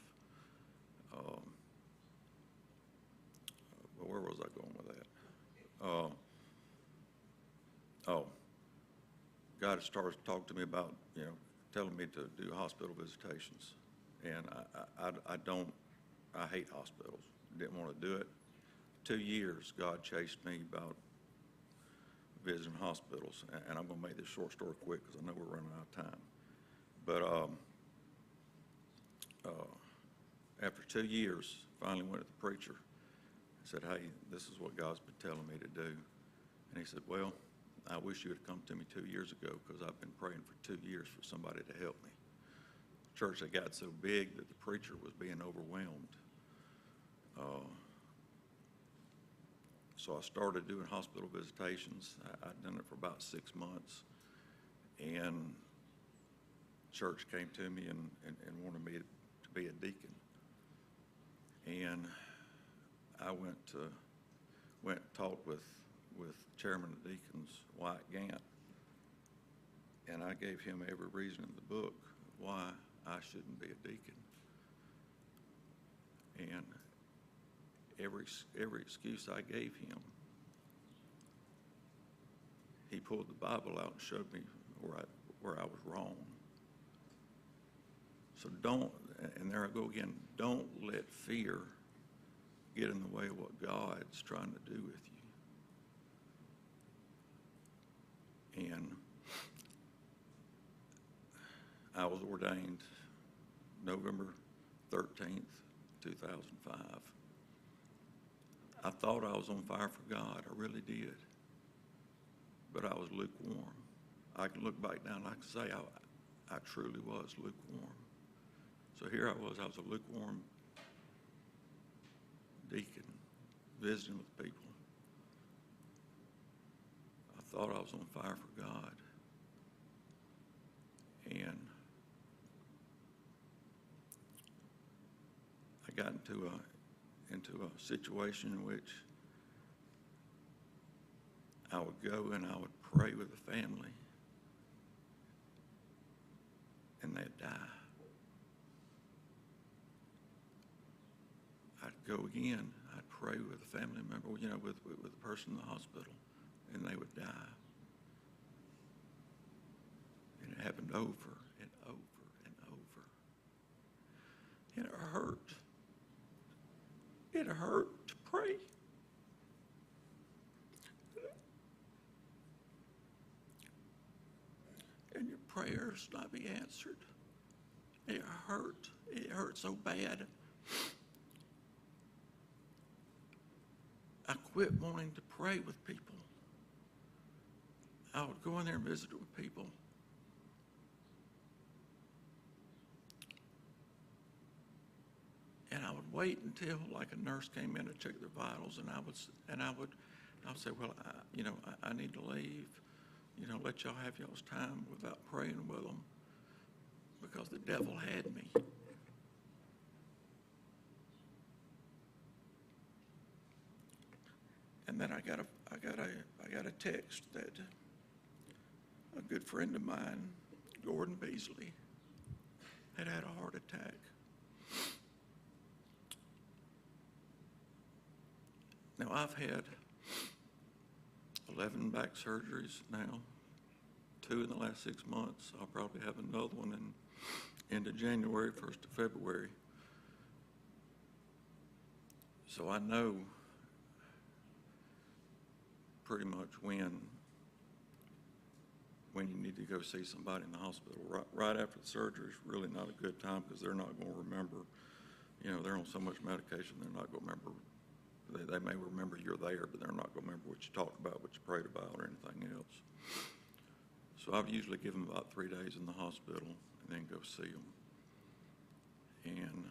S8: But where was I going with that? God had started to talk to me about, you know, telling me to do hospital visitations. And I hate hospitals. Didn't want to do it. 2 years, God chased me about visiting hospitals. And I'm going to make this short story quick because I know we're running out of time. But after 2 years, finally went to the preacher. I said, hey, this is what God's been telling me to do. And he said, well, I wish you had come to me 2 years ago because I've been praying for 2 years for somebody to help me. Church had got so big that the preacher was being overwhelmed. So I started doing hospital visitations. I'd done it for about 6 months. And church came to me and wanted me to be a deacon. And I went and talked with Chairman of Deacons, Wyatt Gant, and I gave him every reason in the book why I shouldn't be a deacon. And every excuse I gave him, he pulled the Bible out and showed me where I was wrong. So and there I go again, don't let fear get in the way of what God's trying to do with you. And I was ordained November 13th, 2005. I thought I was on fire for God. I really did. But I was lukewarm. I can look back now and I can say I truly was lukewarm. So here I was a lukewarm deacon, visiting with people. I thought I was on fire for God. And I got into a situation in which I would go and I would pray with the family, and they'd die. I'd go again, I'd pray with a family member, with the person in the hospital, and they would die. And it happened over and over and over. And it hurt. It hurt to pray. And your prayers not be answered. It hurt. It hurt so bad. I quit wanting to pray with people. I would go in there and visit with people. And I would wait until, like, a nurse came in to check their vitals, and I would say, well, I need to leave. Let y'all have y'all's time without praying with them, because the devil had me. And then I got a text that a good friend of mine, Gordon Beasley, had a heart attack. Now, I've had 11 back surgeries now, 2 in the last 6 months. I'll probably have another one in end of January, 1st of February. So I know pretty much when you need to go see somebody in the hospital. Right after the surgery is really not a good time, because they're not going to remember. They're on so much medication, they're not going to remember. They may remember you're there, but they're not going to remember what you talked about, what you prayed about, or anything else. So I've usually given them about 3 days in the hospital and then go see them. And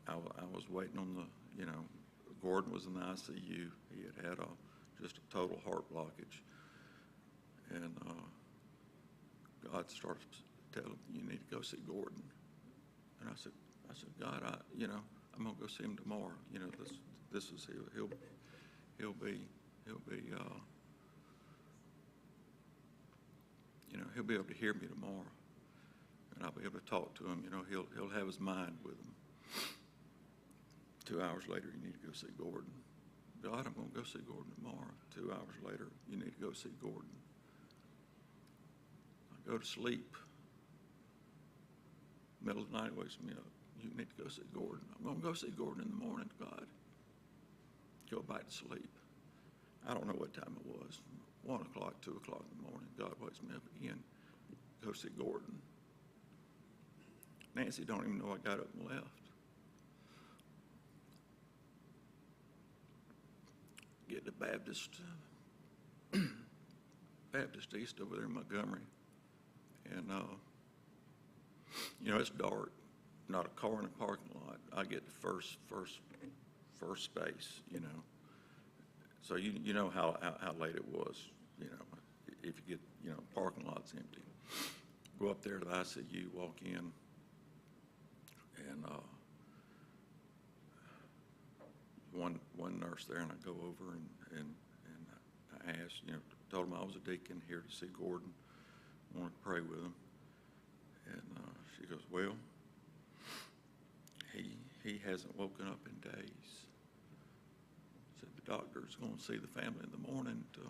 S8: I was waiting on Gordon was in the ICU. He had just a total heart blockage. And God started telling me, you need to go see Gordon. And I said, God, I'm going to go see him tomorrow. This is he'll be he'll be able to hear me tomorrow, and I'll be able to talk to him. He'll have his mind with him. 2 hours later, you need to go see Gordon. God, I'm going to go see Gordon tomorrow. 2 hours later, you need to go see Gordon. I go to sleep. Middle of the night, he wakes me up. You need to go see Gordon. I'm going to go see Gordon in the morning, God. Go back to sleep. I don't know what time it was. 1 o'clock, 2 o'clock in the morning. God wakes me up again. Go see Gordon. Nancy don't even know I got up and left. Get to Baptist East over there in Montgomery. And, it's dark. Not a car in the parking lot. I get the first space, So you know how late it was, if you get, parking lot's empty. Go up there to the ICU, walk in, and one nurse there, and I go over and I asked, told him I was a deacon here to see Gordon, wanted to pray with him. And she goes, well, he hasn't woken up in days. Said the doctor's going to see the family in the morning to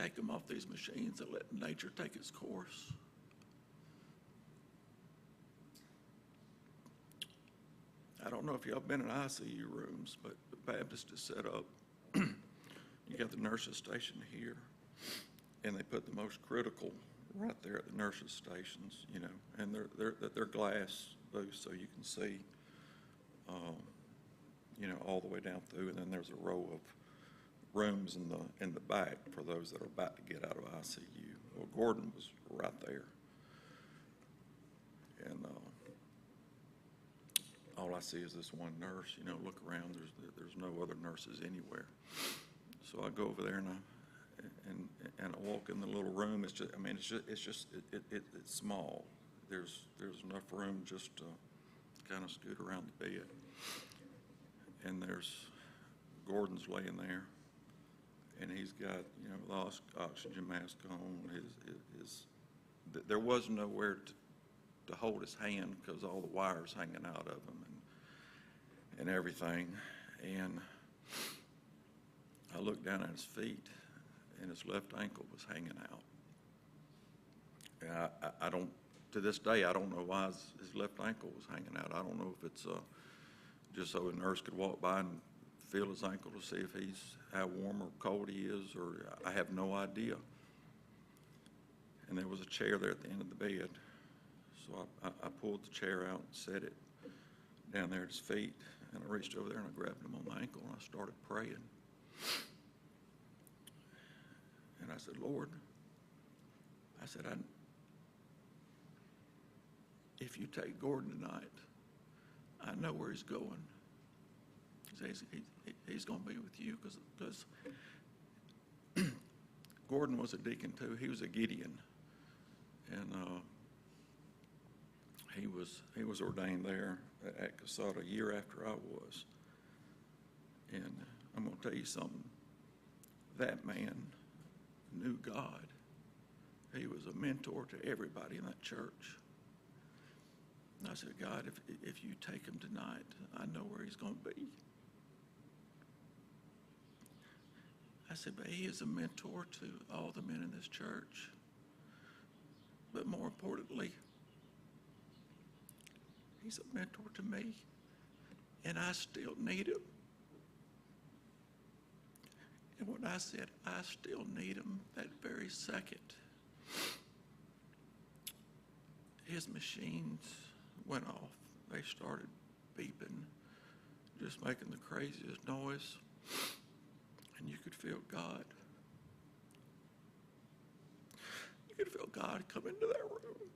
S8: take them off these machines and let nature take its course. I don't know if y'all been in ICU rooms, but the Baptist is set up. You got the nurses stationed here, and they put the most critical right there at the nurses' stations, and they're glass booths, so you can see, all the way down through, and then there's a row rooms in the back for those that are about to get out of ICU. Well, Gordon was right there. And all I see is this one nurse. You know, look around, there's no other nurses anywhere. So I go over there and I walk in the little room. It's just, I mean, it's small. There's enough room just to kind of scoot around the bed. And there's Gordon's laying there, and he's got, you know, the oxygen mask on. There was nowhere to hold his hand because all the wires hanging out of him and everything. And I looked down at his feet, and his left ankle was hanging out. And I don't, to this day, I don't know why his left ankle was hanging out. I don't know if it's just so a nurse could walk by and feel his ankle to see if how warm or cold he is, or I have no idea. And there was a chair there at the end of the bed. So I pulled the chair out and set it down there at his feet, and I reached over there and I grabbed him on the ankle and I started praying. And I said, Lord, I said, if you take Gordon tonight, I know where he's going. He's going to be with you because Gordon was a deacon too. He was a Gideon, and he was ordained there at Casada a year after I was. And I'm going to tell you something. That man knew God. He was a mentor to everybody in that church. And I said, God, if you take him tonight, I know where he's going to be. I said, but he is a mentor to all the men in this church. But more importantly, he's a mentor to me, and I still need him. And when I said I still need him, that very second, his machines went off. They started beeping, just making the craziest noise, and you could feel God. You could feel God come into that room.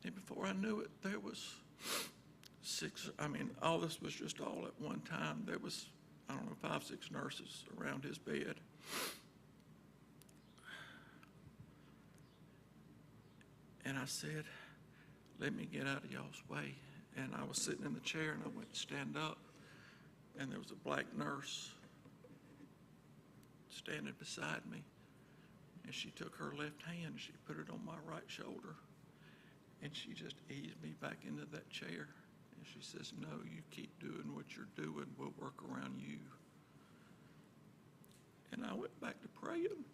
S8: And before I knew it, there was all this was just all at one time. There was, 5, 6 nurses around his bed. And I said, let me get out of y'all's way. And I was sitting in the chair, and I went to stand up, and there was a black nurse standing beside me. And she took her left hand, and she put it on my right shoulder, and she just eased me back into that chair. And she says, no, you keep doing what you're doing. We'll work around you. And I went back to praying.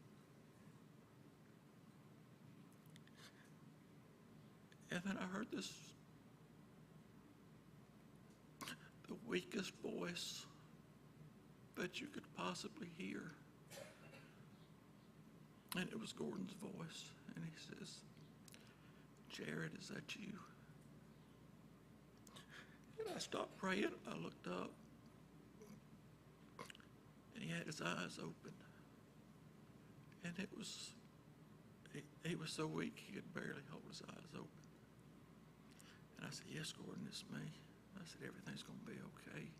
S8: And then I heard the weakest voice that you could possibly hear. And it was Gordon's voice. And he says, Jared, is that you? And I stopped praying. I looked up. And he had his eyes open. And he was so weak he could barely hold his eyes open. And I said, yes, Gordon, it's me. I said, everything's going to be okay.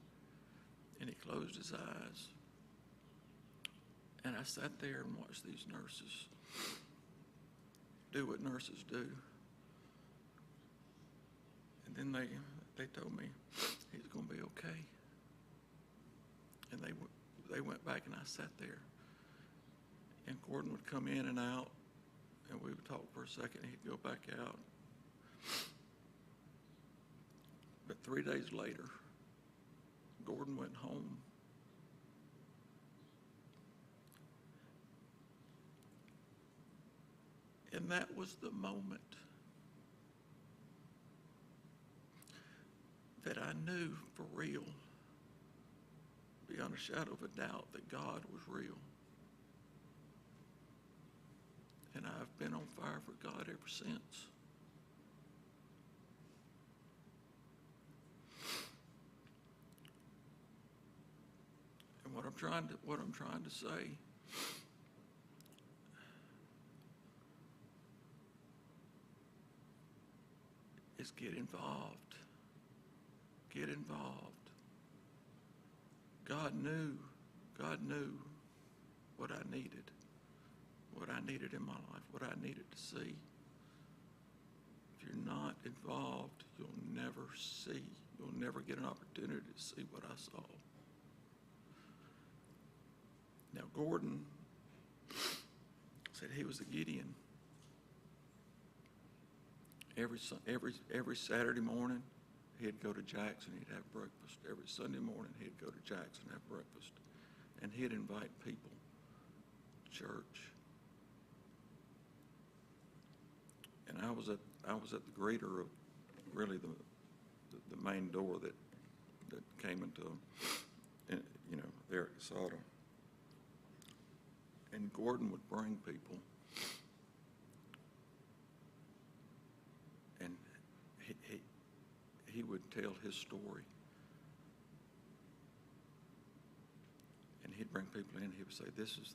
S8: And he closed his eyes. And I sat there and watched these nurses do what nurses do. And then they told me he's going to be okay. And they went back, and I sat there. And Gordon would come in and out, and we would talk for a second, and he'd go back out. But 3 days later, Gordon went home. And that was the moment that I knew for real, beyond a shadow of a doubt, that God was real. And I've been on fire for God ever since. what I'm trying to say is get involved. Get involved. God knew what I needed in my life, what I needed to see. If you're not involved, you'll never get an opportunity to see what I saw. Now, Gordon said he was a Gideon. Every Saturday morning, he'd go to Jackson, he'd have breakfast. Every Sunday morning, he'd go to Jackson, have breakfast. And he'd invite people to church. And I was at the greeter of really the main door that came into, there at Casada. And Gordon would bring people, and he would tell his story. And he'd bring people in, he would say, this is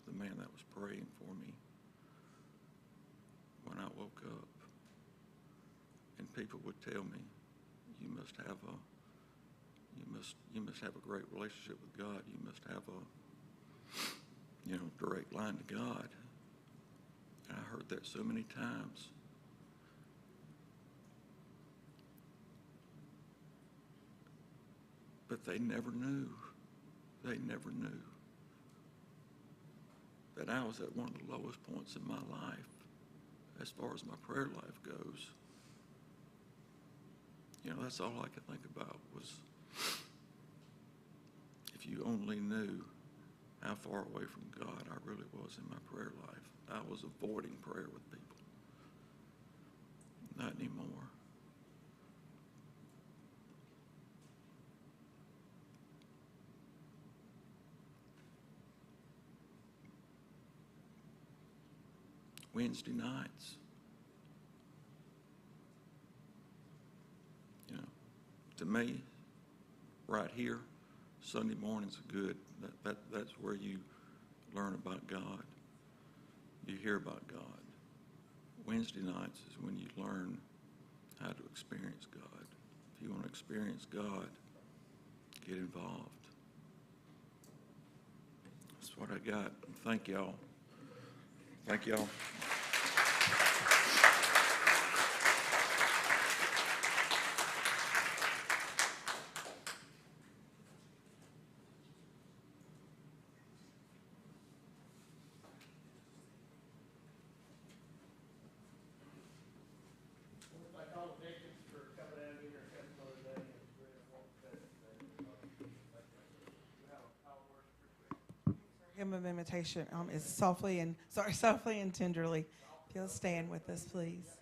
S8: the man that was praying for me when I woke up. And people would tell me, you must have a great relationship with God. You must have a direct line to God. And I heard that so many times. But they never knew that I was at one of the lowest points in my life as far as my prayer life goes. That's all I could think about was, if you only knew how far away from God I really was in my prayer life. I was avoiding prayer with people. Not anymore. Wednesday nights. To me, right here, Sunday mornings are good. That's where you learn about God. You hear about God. Wednesday nights is when you learn how to experience God. If you want to experience God, get involved. That's what I got. Thank y'all. Thank y'all.
S1: Thank all the Deacons for coming out here and helping Mother Day. It's really important that we have our worship.
S2: Hymn of invitation is softly and tenderly. If you'll stand with us, please.